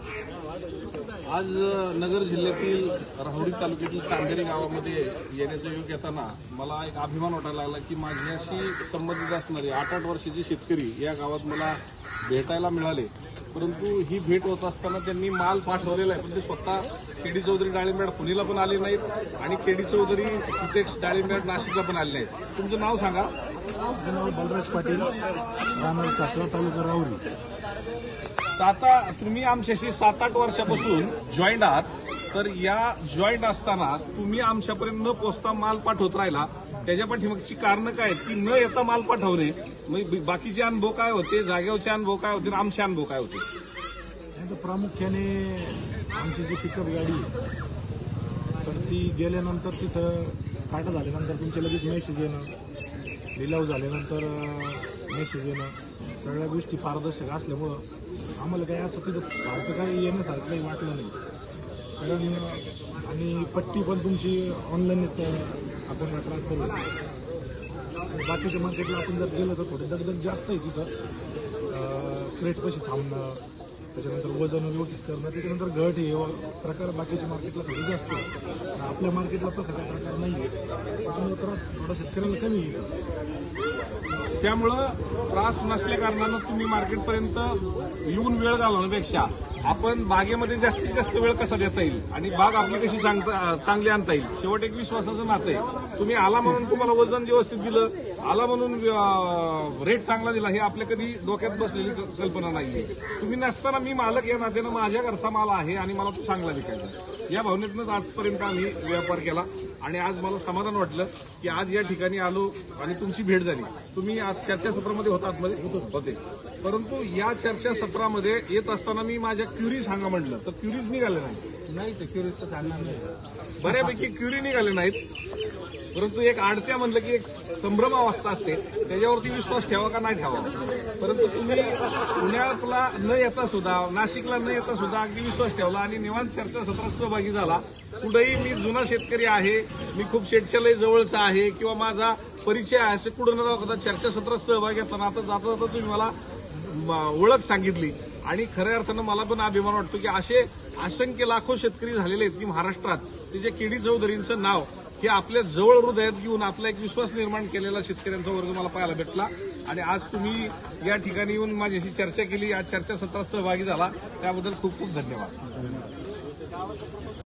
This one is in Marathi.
आज नगर जिल्ह्यातील राहुरी तालुक्यातील तांदेरी गावामध्ये येण्याचा योग येताना मला एक अभिमान वाटायला लागला की माझ्याशी संबंधित असणारे 8-8 वर्षाचे शेतकरी या गावात मला भेटायला मिळाले. परंतु ही भेट होत असताना त्यांनी माल पाठवलेला आहे, पण ते स्वतः केडी चौधरी डाळिंबयार्ड पुणेला पण आले नाहीत आणि केडी चौधरी किटेक्स डाळिंबयार्ड नाशिकला पण आले नाहीत. तुमचं नाव सांगा. माझं नाव बलराज पाटील, राहणार सातवा, तालुका राहुरी. आता तुम्ही आमच्याशी 7-8 वर्षापासून जॉईंट आहात, तर या जॉईंट असताना तुम्ही आमच्यापर्यंत न पोचता माल पाठवत राहिला, त्याच्या पाठीमागची कारणं काय आहेत की न येता माल पाठवणे? बाकीचे अनुभव काय होते, जागेवरचे अनुभव काय होते, आमचे अनुभव काय होते? प्रामुख्याने आमची जी पिकअप गाडी आहे तर ती गेल्यानंतर तिथं काटा झाल्यानंतर तुमचे लगेच मेसेज येणं, लिलाव झाल्यानंतर मेसेज येणं, सगळ्या गोष्टी पारदर्शक असल्यामुळं आम्हाला काही असं तिथं फारसं काही येण्यासारखं काही वाटलं नाही. कारण आणि पट्टी पण तुमची ऑनलाईनच आपण ट्रान्सफर होतो. बाकीच्या मार्केटला आपण जर गेलं तर थोडी दगदग जास्त आहे तिथं. क्रेट कशी थांबणं, त्याच्यानंतर वजन व्यवस्थित करणं, त्याच्यानंतर घट हे प्रकार बाकीच्या मार्केटला थोडी जास्त आहे. आपल्या मार्केटला तसं काही प्रकार नाही आहे, त्याच्यामुळे त्रास थोडा शेतकऱ्याला कमी आहे. त्यामुळं त्रास नसल्या कारणानं तुम्ही मार्केटपर्यंत येऊन वेळ घालवण्यापेक्षा आपण बागेमध्ये जास्तीत जास्त वेळ कसा देता येईल आणि बाग आपली कशी चांगली आणता येईल, शेवट एक विश्वासाचं नातं आहे. तुम्ही आला म्हणून तुम्हाला वजन व्यवस्थित दिलं, आला म्हणून रेट चांगला दिला, हे आपल्या कधी डोक्यात बसलेली कल्पना नाहीये. तुम्ही नसताना मी मालक या नात्यानं माझ्या घरचा माल आहे आणि मला तो चांगला विकायचा, या भावनेतूनच आजपर्यंत आम्ही व्यापार केला. आणि आज मला समाधान वाटलं की आज या ठिकाणी आलो आणि तुमची भेट झाली. तुम्ही आज चर्चासत्रामध्ये होते, परंतु या चर्चासत्रामध्ये येत असताना मी माझ्या क्युरी सांगा म्हटलं तर क्युरीज निघाले नाही. क्युरीज तर सांगणार नाही, बऱ्यापैकी क्युरी निघाले नाहीत. परंतु एक आडत्या म्हणलं की एक संभ्रम अवस्था असते, त्याच्यावरती विश्वास ठेवा का नाही ठेवा. परंतु तुम्ही पुण्याला न येता सुद्धा, नाशिकला न येता सुद्धा अगदी विश्वास ठेवला आणि निवांत चर्चासत्रात सहभागी झाला. कुठेही मी जुना शेतकरी आहे, मी खूप शेतच्या लय जवळचा आहे किंवा माझा परिचय आहे असं कुठं न दाखवता चर्चासत्रात सहभागी घेताना आता जाता जाता तुम्ही मला ओळख सांगितली आणि खऱ्या अर्थानं मला पण अभिमान वाटतो की असे असंख्य लाखो शेतकरी झालेले आहेत की महाराष्ट्रात ते जे केडी चौधरींचं नाव हे आपल्या जवळ हृदयात घेऊन आपला एक विश्वास निर्माण केलेला शेतकऱ्यांचा वर्ग मला पाहायला भेटला. आणि आज तुम्ही या ठिकाणी येऊन माझ्याशी चर्चा केली, या चर्चासत्रात सहभागी झाला, त्याबद्दल खूप खूप धन्यवाद.